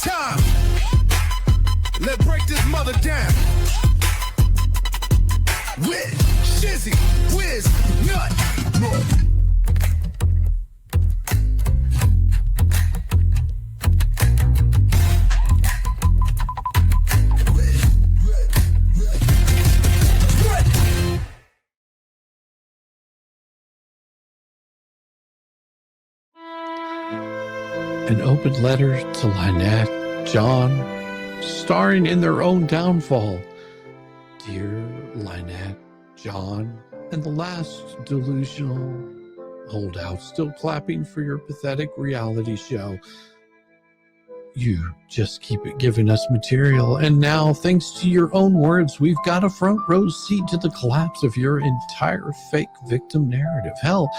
time. Let's break this mother down. With Shizzywhiznut. An open letter to Lynette, John, starring in their own downfall. Dear Lynette, John, and the last delusional holdout still clapping for your pathetic reality show. You just keep giving us material, and now, thanks to your own words, we've got a front row seat to the collapse of your entire fake victim narrative. Hell,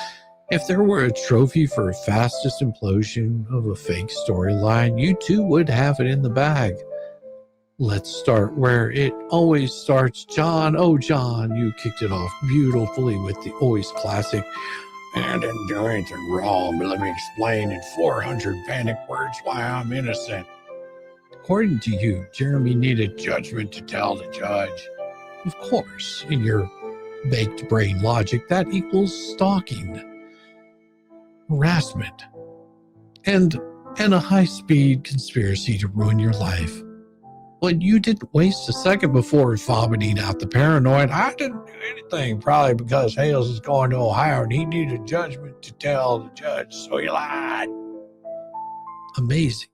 if there were a trophy for fastest implosion of a fake storyline, you too would have it in the bag. Let's start where it always starts. John, oh John, you kicked it off beautifully with the always classic, I didn't do anything wrong, but let me explain in 400 panic words why I'm innocent. According to you, Jeremy needed judgment to tell the judge. Of course, in your baked brain logic, that equals stalking, harassment, and a high-speed conspiracy to ruin your life. But you didn't waste a second before vomiting out the paranoid, I didn't do anything, probably because Hales is going to Ohio and he needed judgment to tell the judge, so he lied. Amazing.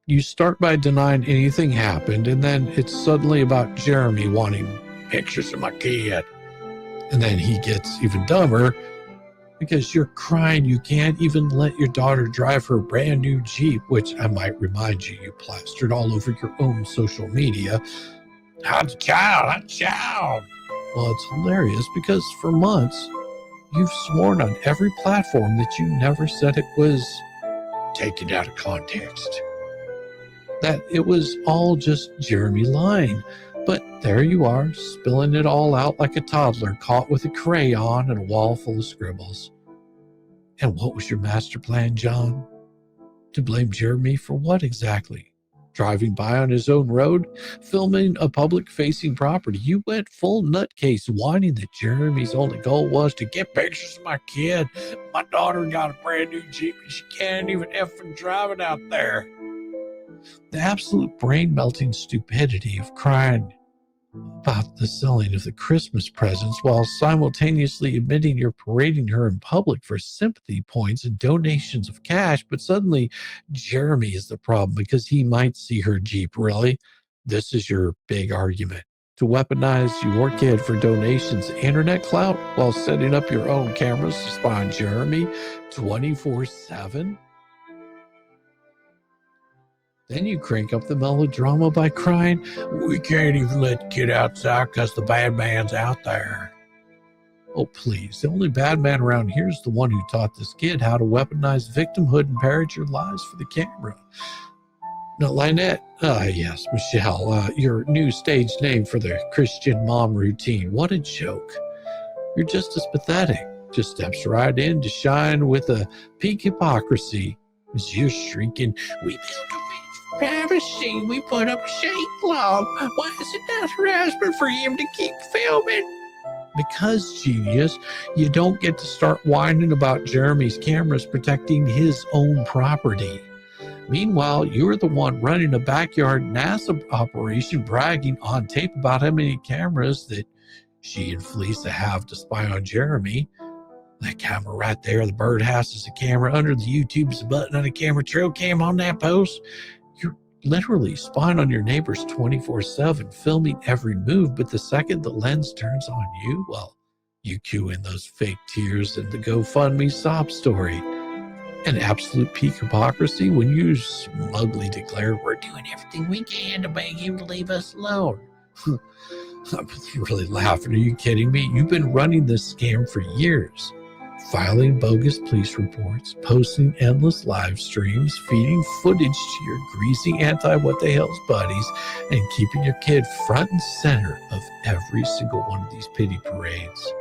You start by denying anything happened, and then it's suddenly about Jeremy wanting pictures of my kid. And then he gets even dumber because you're crying you can't even let your daughter drive her brand new Jeep, which I might remind you, you plastered all over your own social media. Hot child. Well, it's hilarious because for months, you've sworn on every platform that you never said it was taken out of context. That it was all just Jeremy lying. But there you are, spilling it all out like a toddler caught with a crayon and a wall full of scribbles. And what was your master plan, John? To blame Jeremy for what exactly? Driving by on his own road? Filming a public-facing property? You went full nutcase, whining that Jeremy's only goal was to get pictures of my kid. My daughter got a brand new Jeep and she can't even effing drive it out there. The absolute brain-melting stupidity of crying about the selling of the Christmas presents while simultaneously admitting you're parading her in public for sympathy points and donations of cash, but suddenly Jeremy is the problem because he might see her Jeep. Really? This is your big argument. To weaponize your kid for donations, internet clout, while setting up your own cameras to spy on Jeremy 24/7? Then you crank up the melodrama by crying, we can't even let the kid outside because the bad man's out there. Oh, please. The only bad man around here is the one who taught this kid how to weaponize victimhood and parrot your lies for the camera. Now, Lynette, yes, Michelle, your new stage name for the Christian mom routine. What a joke. You're just as pathetic. Just steps right in to shine with a peak hypocrisy as you're shrieking, we privacy, we put up a shake log. Why is it not harassment for him to keep filming? Because, genius, you don't get to start whining about Jeremy's cameras protecting his own property. Meanwhile, you're the one running a backyard NASA operation bragging on tape about how many cameras that she and Felisa have to spy on Jeremy. That camera right there, the birdhouse is a camera. Under the YouTube is a button on a camera. Trail cam on that post. You're literally spying on your neighbors 24/7, filming every move. But the second the lens turns on you, well, you cue in those fake tears and the GoFundMe sob story. An absolute peak hypocrisy when you smugly declare we're doing everything we can to beg him to leave us alone. I'm really laughing. Are you kidding me? You've been running this scam for years. Filing bogus police reports, posting endless live streams, feeding footage to your greasy anti-what-the-hell's buddies, and keeping your kid front and center of every single one of these pity parades.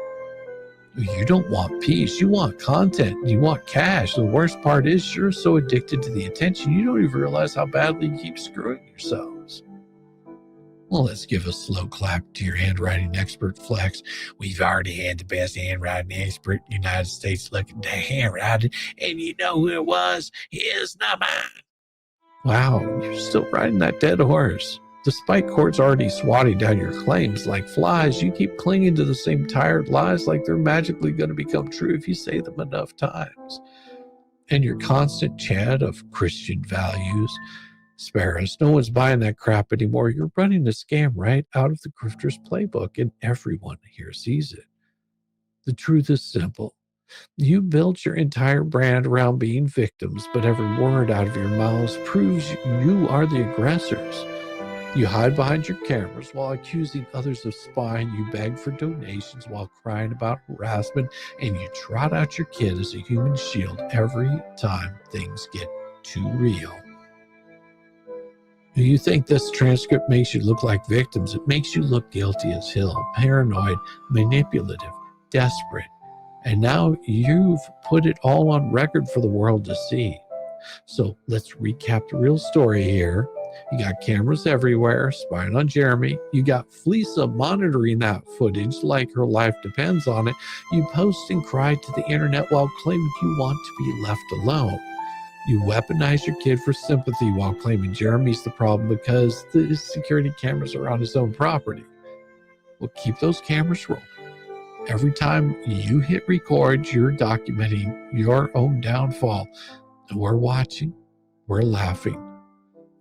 You don't want peace. You want content. You want cash. The worst part is you're so addicted to the attention, you don't even realize how badly you keep screwing yourselves. Well, let's give a slow clap to your handwriting expert, Flex. We've already had the best handwriting expert in the United States looking to handwriting, and you know who it was? It's not mine. Wow, you're still riding that dead horse. Despite courts already swatting down your claims like flies, you keep clinging to the same tired lies like they're magically going to become true if you say them enough times. And your constant chant of Christian values, spare us, no one's buying that crap anymore. You're running a scam right out of the grifter's playbook, and everyone here sees it. The truth is simple. You built your entire brand around being victims, but every word out of your mouths proves you are the aggressors. You hide behind your cameras while accusing others of spying. You beg for donations while crying about harassment, and you trot out your kid as a human shield every time things get too real. You think this transcript makes you look like victims. It makes you look guilty as hell, paranoid, manipulative, desperate. And now you've put it all on record for the world to see. So let's recap the real story here. You got cameras everywhere spying on Jeremy. You got Fleesa monitoring that footage like her life depends on it. You post and cry to the internet while claiming you want to be left alone. You weaponize your kid for sympathy while claiming Jeremy's the problem because the security cameras are on his own property. Well, keep those cameras rolling. Every time you hit record, you're documenting your own downfall. And we're watching, we're laughing.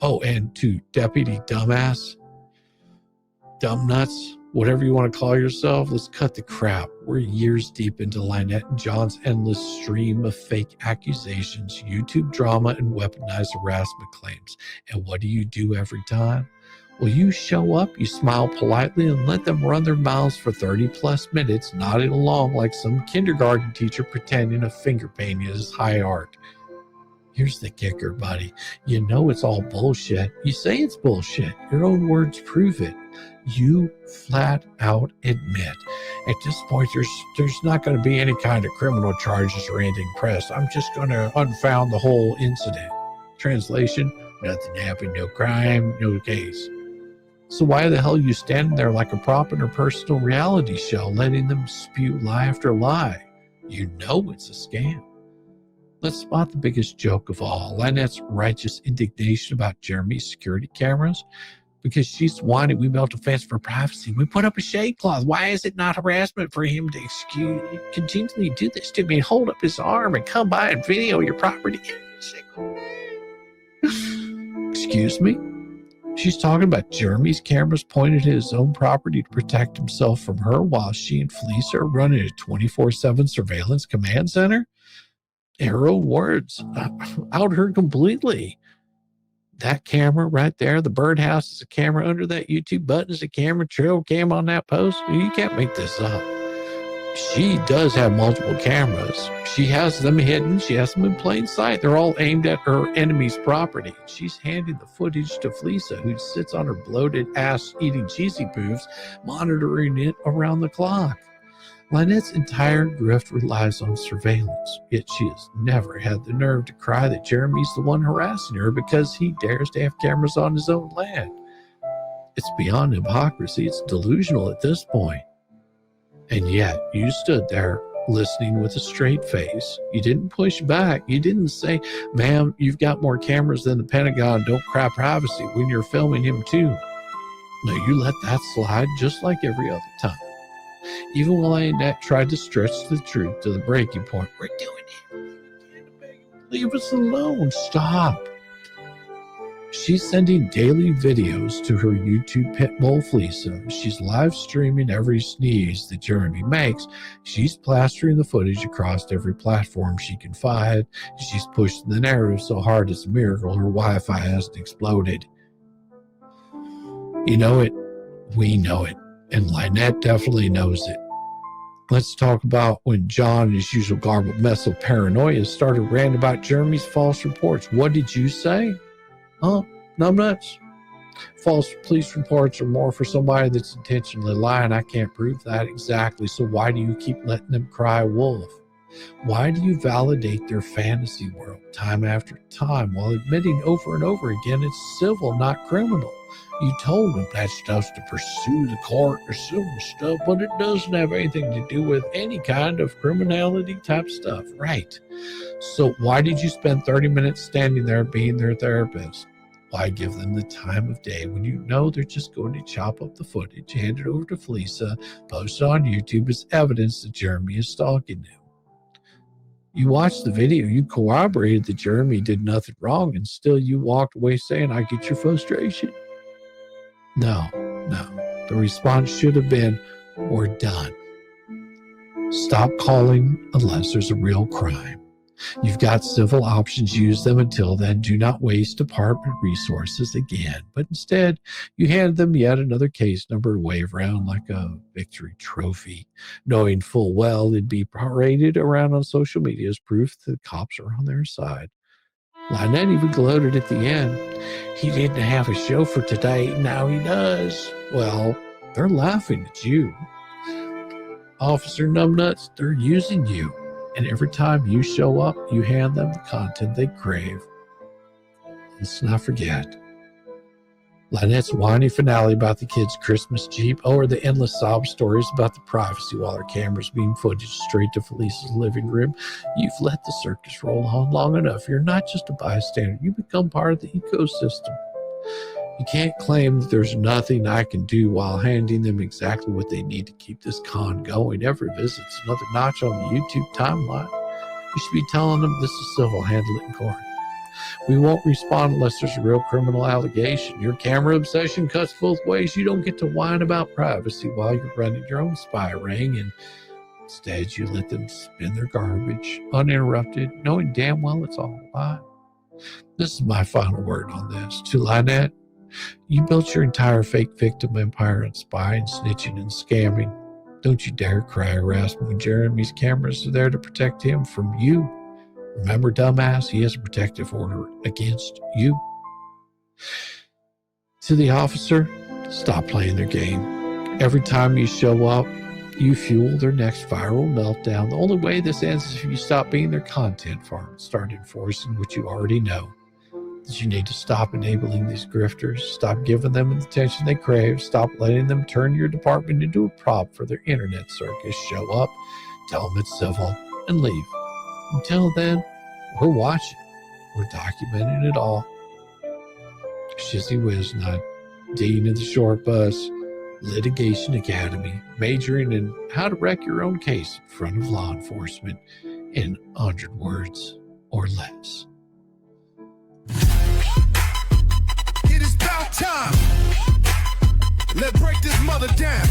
Oh, and to Deputy Dumbass, Dumbnuts, whatever you want to call yourself, let's cut the crap. We're years deep into Lynette and John's endless stream of fake accusations, YouTube drama, and weaponized harassment claims. And what do you do every time? Well, you show up, you smile politely, and let them run their mouths for 30 plus minutes, nodding along like some kindergarten teacher pretending a finger painting is high art. Here's the kicker, buddy. You know it's all bullshit. You say it's bullshit. Your own words prove it. You flat out admit. At this point, there's not going to be any kind of criminal charges or anything pressed. I'm just going to unfound the whole incident. Translation, nothing happened, no crime, no case. So why the hell are you standing there like a prop in a personal reality show, letting them spew lie after lie? You know it's a scam. Let's spot the biggest joke of all, Lynette's righteous indignation about Jeremy's security cameras. Because she's whining, we built a fence for privacy. We put up a shade cloth. Why is it not harassment for him to continually do this to me? Hold up his arm and come by and video your property. Excuse me? She's talking about Jeremy's cameras pointed at his own property to protect himself from her while she and Fleesa are running a 24/7 surveillance command center? In her own words, out her completely. That camera right there, the birdhouse is a camera under that YouTube button is a camera, trail cam on that post. You can't make this up. She does have multiple cameras. She has them hidden. She has them in plain sight. They're all aimed at her enemy's property. She's handing the footage to Fleesa, who sits on her bloated ass eating cheesy poofs, monitoring it around the clock. Lynette's entire grift relies on surveillance, yet she has never had the nerve to cry that Jeremy's the one harassing her because he dares to have cameras on his own land. It's beyond hypocrisy. It's delusional at this point. And yet, you stood there listening with a straight face. You didn't push back. You didn't say, ma'am, you've got more cameras than the Pentagon. Don't cry privacy when you're filming him too. No, you let that slide just like every other time. Even while Lynette tried to stretch the truth to the breaking point. We're doing it. Leave us alone. Stop. She's sending daily videos to her YouTube pitbull Fleesa. She's live streaming every sneeze that Jeremy makes. She's plastering the footage across every platform she can find. She's pushing the narrative so hard it's a miracle her Wi-Fi hasn't exploded. You know it. We know it. And Lynette definitely knows it. Let's talk about when John, in his usual garbled mess of paranoia, started ranting about Jeremy's false reports. What did you say? Huh? Numbnuts? False police reports are more for somebody that's intentionally lying. I can't prove that exactly. So why do you keep letting them cry wolf? Why do you validate their fantasy world time after time while admitting over and over again it's civil, not criminal? You told them that stuff's to pursue the court or civil stuff, but it doesn't have anything to do with any kind of criminality type stuff, right? So why did you spend 30 minutes standing there being their therapist? Why give them the time of day when you know they're just going to chop up the footage, hand it over to Felisa, post it on YouTube as evidence that Jeremy is stalking them? You watched the video, you corroborated that Jeremy did nothing wrong, and still you walked away saying, I get your frustration. No. The response should have been, we're done. Stop calling unless there's a real crime. You've got civil options, use them until then. Do not waste department resources again. But instead, you hand them yet another case number to wave around like a victory trophy, knowing full well it'd be paraded around on social media as proof that the cops are on their side. Lynette even gloated at the end. He didn't have a show for today, now he does. Well, they're laughing at you. Officer Numbnuts, they're using you. And every time you show up, you hand them the content they crave. Let's not forget Lynette's whiny finale about the kids' Christmas Jeep, or the endless sob stories about the privacy while her cameras beam footage straight to Felisa's living room. You've let the circus roll on long enough. You're not just a bystander. You become part of the ecosystem. You can't claim that there's nothing I can do while handing them exactly what they need to keep this con going. Every visit's another notch on the YouTube timeline. You should be telling them this is civil, handle it in court. We won't respond unless there's a real criminal allegation. Your camera obsession cuts both ways. You don't get to whine about privacy while you're running your own spy ring, and instead you let them spin their garbage uninterrupted, knowing damn well it's all a lie. This is my final word on this. To Lynette, you built your entire fake victim empire on spying, snitching, and scamming. Don't you dare cry harassment. Jeremy's cameras are there to protect him from you. Remember, dumbass, he has a protective order against you. To the officer, stop playing their game. Every time you show up, you fuel their next viral meltdown. The only way this ends is if you stop being their content farm and start enforcing what you already know. That you need to stop enabling these grifters, stop giving them the attention they crave, stop letting them turn your department into a prop for their internet circus. Show up, tell them it's civil, and leave. Until then, we're watching. We're documenting it all. Shizzywhiznut, Dean of the Short Bus, Litigation Academy, majoring in how to wreck your own case in front of law enforcement in 100 words or less. It is about time. Let's break this mother down.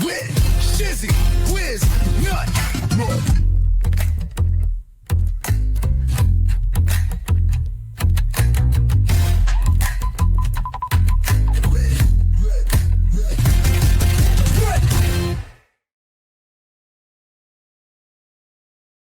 With Shizzywhiznut.